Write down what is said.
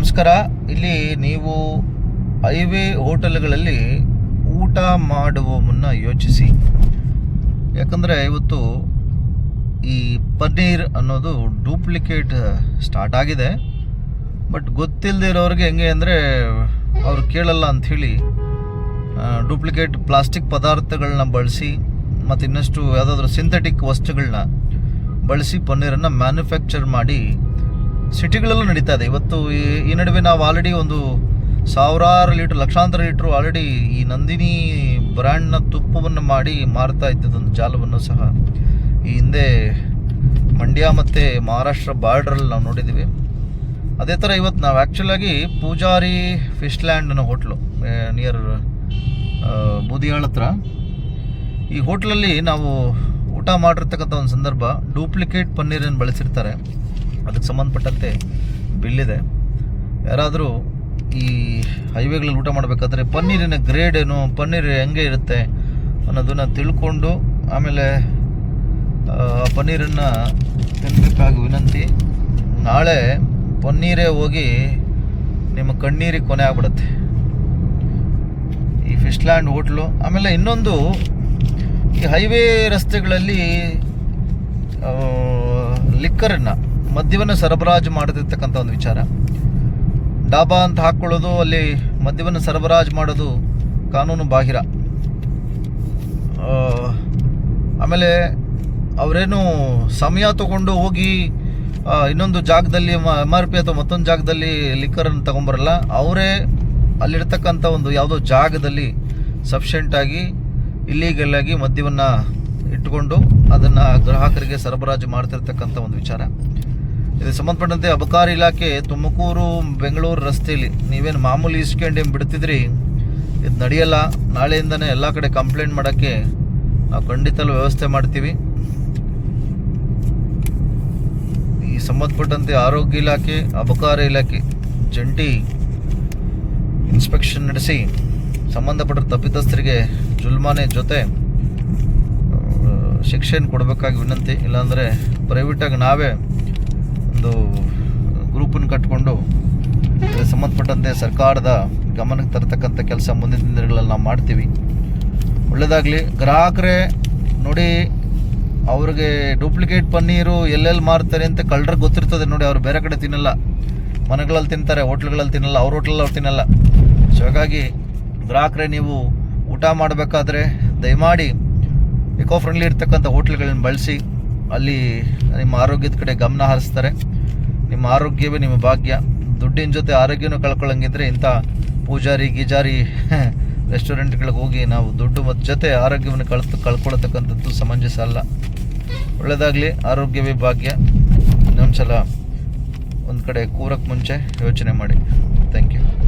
ನಮಸ್ಕಾರ. ಇಲ್ಲಿ ನೀವು ಹೈವೇ ಹೋಟೆಲ್ಗಳಲ್ಲಿ ಊಟ ಮಾಡುವ ಮುನ್ನ ಯೋಚಿಸಿ. ಯಾಕಂದರೆ ಇವತ್ತು ಈ ಪನ್ನೀರ್ ಅನ್ನೋದು ಡೂಪ್ಲಿಕೇಟ್ ಸ್ಟಾರ್ಟ್ ಆಗಿದೆ. ಬಟ್ ಗೊತ್ತಿಲ್ಲದೆ ಇರೋರಿಗೆ ಹೆಂಗೆ ಅಂದರೆ ಅವ್ರು ಕೇಳಲ್ಲ ಅಂಥೇಳಿ ಡೂಪ್ಲಿಕೇಟ್ ಪ್ಲಾಸ್ಟಿಕ್ ಪದಾರ್ಥಗಳನ್ನ ಬಳಸಿ ಮತ್ತು ಇನ್ನಷ್ಟು ಯಾವುದಾದ್ರೂ ಸಿಂಥೆಟಿಕ್ ವಸ್ತುಗಳನ್ನ ಬಳಸಿ ಪನ್ನೀರನ್ನು ಮ್ಯಾನುಫ್ಯಾಕ್ಚರ್ ಮಾಡಿ ಸಿಟಿಗಳಲ್ಲೂ ನಡೀತಾ ಇದೆ. ಇವತ್ತು ಈ ನಡುವೆ ನಾವು ಆಲ್ರೆಡಿ ಒಂದು ಸಾವಿರಾರು ಲೀಟ್ರ್, ಲಕ್ಷಾಂತರ ಲೀಟ್ರು ಆಲ್ರೆಡಿ ಈ ನಂದಿನಿ ಬ್ರ್ಯಾಂಡ್ನ ತುಪ್ಪವನ್ನು ಮಾಡಿ ಮಾರ್ತಾ ಇದ್ದದೊಂದು ಜಾಲವನ್ನು ಸಹ ಈ ಹಿಂದೆ ಮಂಡ್ಯ ಮತ್ತು ಮಹಾರಾಷ್ಟ್ರ ಬಾರ್ಡ್ರಲ್ಲಿ ನಾವು ನೋಡಿದ್ದೀವಿ. ಅದೇ ಥರ ಇವತ್ತು ನಾವು ಆ್ಯಕ್ಚುಲಾಗಿ ಪೂಜಾರಿ ಫಿಶ್ ಲ್ಯಾಂಡ್ ಅನ್ನೋ ಹೋಟ್ಲು ನಿಯರ್ ಬೂದಿಯಾಳ ಹತ್ರ, ಈ ಹೋಟ್ಲಲ್ಲಿ ನಾವು ಊಟ ಮಾಡಿರ್ತಕ್ಕಂಥ ಒಂದು ಸಂದರ್ಭ ಡೂಪ್ಲಿಕೇಟ್ ಪನ್ನೀರನ್ನು ಬಳಸಿರ್ತಾರೆ. ಅದಕ್ಕೆ ಸಂಬಂಧಪಟ್ಟಂತೆ ಬಿಲ್ಲಿದೆ. ಯಾರಾದರೂ ಈ ಹೈವೇಗಳಲ್ಲಿ ಊಟ ಮಾಡಬೇಕಾದ್ರೆ ಪನ್ನೀರಿನ ಗ್ರೇಡ್ ಏನು, ಪನ್ನೀರ್ ಹೆಂಗೆ ಇರುತ್ತೆ ಅನ್ನೋದನ್ನು ತಿಳ್ಕೊಂಡು ಆಮೇಲೆ ಆ ಪನ್ನೀರನ್ನು ತಿನ್ನಬೇಕಾಗಿ ವಿನಂತಿ. ನಾಳೆ ಪನ್ನೀರೇ ಹೋಗಿ ನಿಮ್ಮ ಕಣ್ಣೀರಿಗೆ ಕೊನೆ ಆಗ್ಬಿಡುತ್ತೆ ಈ ಫಿಶ್ ಲ್ಯಾಂಡ್ ಹೋಟ್ಲು. ಆಮೇಲೆ ಇನ್ನೊಂದು, ಈ ಹೈವೇ ರಸ್ತೆಗಳಲ್ಲಿ ಲಿಕ್ಕರನ್ನು, ಮದ್ಯವನ್ನು ಸರಬರಾಜು ಮಾಡದಿರ್ತಕ್ಕಂಥ ಒಂದು ವಿಚಾರ. ಡಾಬಾ ಅಂತ ಹಾಕ್ಕೊಳ್ಳೋದು, ಅಲ್ಲಿ ಮದ್ಯವನ್ನು ಸರಬರಾಜು ಮಾಡೋದು ಕಾನೂನು ಬಾಹಿರ. ಆಮೇಲೆ ಅವರೇನು ಸಮಯ ತಗೊಂಡು ಹೋಗಿ ಇನ್ನೊಂದು ಜಾಗದಲ್ಲಿ MRP ಅಥವಾ ಮತ್ತೊಂದು ಜಾಗದಲ್ಲಿ ಲಿಕ್ಕರನ್ನು ತೊಗೊಂಬರಲ್ಲ. ಅವರೇ ಅಲ್ಲಿರ್ತಕ್ಕಂಥ ಒಂದು ಯಾವುದೋ ಜಾಗದಲ್ಲಿ ಸಫಿಷಿಯೆಂಟಾಗಿ ಇಲ್ಲೀಗಲ್ ಆಗಿ ಮದ್ಯವನ್ನು ಇಟ್ಟುಕೊಂಡು ಅದನ್ನು ಗ್ರಾಹಕರಿಗೆ ಸರಬರಾಜು ಮಾಡ್ತಿರ್ತಕ್ಕಂಥ ಒಂದು ವಿಚಾರ. ಇದಕ್ಕೆ ಸಂಬಂಧಪಟ್ಟಂತೆ ಅಬಕಾರಿ ಇಲಾಖೆ ತುಮಕೂರು ಬೆಂಗಳೂರು ರಸ್ತೆಯಲ್ಲಿ ನೀವೇನು ಮಾಮೂಲಿ ಇಸ್ಕೊಂಡು ಬಿಡ್ತಿದ್ರಿ, ಇದು ನಡೆಯಲ್ಲ. ನಾಳೆಯಿಂದನೇ ಎಲ್ಲ ಕಡೆ ಕಂಪ್ಲೇಂಟ್ ಮಾಡೋಕ್ಕೆ ನಾವು ಖಂಡಿತಲೂ ವ್ಯವಸ್ಥೆ ಮಾಡ್ತೀವಿ. ಈ ಸಂಬಂಧಪಟ್ಟಂತೆ ಆರೋಗ್ಯ ಇಲಾಖೆ, ಅಬಕಾರಿ ಇಲಾಖೆ ಜಂಟಿ ಇನ್ಸ್ಪೆಕ್ಷನ್ ನಡೆಸಿ ಸಂಬಂಧಪಟ್ಟ ತಪ್ಪಿತಸ್ಥರಿಗೆ ಜುಲ್ಮಾನೆ ಜೊತೆ ಶಿಕ್ಷೆಯನ್ನು ಕೊಡಬೇಕಾಗಿ ವಿನಂತಿ. ಇಲ್ಲಾಂದರೆ ಪ್ರೈವೇಟಾಗಿ ನಾವೇ ಒಂದು ಗ್ರೂಪನ್ನು ಕಟ್ಟಿಕೊಂಡು ಇದಕ್ಕೆ ಸಂಬಂಧಪಟ್ಟಂತೆ ಸರ್ಕಾರದ ಗಮನಕ್ಕೆ ತರತಕ್ಕಂಥ ಕೆಲಸ ಮುಂದಿನ ದಿನಗಳಲ್ಲಿ ನಾವು ಮಾಡ್ತೀವಿ. ಒಳ್ಳೆಯದಾಗಲಿ. ಗ್ರಾಹಕರೇ ನೋಡಿ, ಅವ್ರಿಗೆ ಡೂಪ್ಲಿಕೇಟ್ ಪನ್ನೀರು ಎಲ್ಲೆಲ್ಲಿ ಮಾರ್ತಾರೆ ಅಂತ ಕಳ್ಳರಿಗೆ ಗೊತ್ತಿರ್ತದೆ ನೋಡಿ. ಅವ್ರು ಬೇರೆ ಕಡೆ ತಿನ್ನಲ್ಲ, ಮನೆಗಳಲ್ಲಿ ತಿಂತಾರೆ, ಹೋಟ್ಲ್ಗಳಲ್ಲಿ ತಿನ್ನಲ್ಲ, ಅವ್ರ ಹೋಟ್ಲಲ್ಲಿ ಅವ್ರು ತಿನ್ನಲ್ಲ. ಸೊ ಹಾಗಾಗಿ ಗ್ರಾಹಕರೇ, ನೀವು ಊಟ ಮಾಡಬೇಕಾದ್ರೆ ದಯಮಾಡಿ ಎಕೋ ಫ್ರೆಂಡ್ಲಿ ಇರ್ತಕ್ಕಂಥ ಹೋಟ್ಲ್ಗಳನ್ನ ಬಳಸಿ. ಅಲ್ಲಿ ನಿಮ್ಮ ಆರೋಗ್ಯದ ಕಡೆ ಗಮನ ಹರಿಸ್ತಾರೆ. ನಿಮ್ಮ ಆರೋಗ್ಯವೇ ನಿಮ್ಮ ಭಾಗ್ಯ. ದುಡ್ಡಿನ ಜೊತೆ ಆರೋಗ್ಯನೂ ಕಳ್ಕೊಳ್ಳಂಗಿದ್ರೆ ಇಂಥ ಪೂಜಾರಿ ಗೀಜಾರಿ ರೆಸ್ಟೋರೆಂಟ್ಗಳಿಗೆ ಹೋಗಿ ನಾವು ದುಡ್ಡು ಮತ್ತು ಜೊತೆ ಆರೋಗ್ಯವನ್ನು ಕಳ್ಕೊಳ್ಳತಕ್ಕಂಥದ್ದು ಸಮಂಜಸ ಅಲ್ಲ. ಒಳ್ಳೆಯದಾಗಲಿ. ಆರೋಗ್ಯವೇ ಭಾಗ್ಯ. ಇನ್ನೊಂದು ಸಲ ಒಂದು ಕಡೆ ಕೂರಕ್ಕೆ ಮುಂಚೆ ಯೋಚನೆ ಮಾಡಿ. Thank you.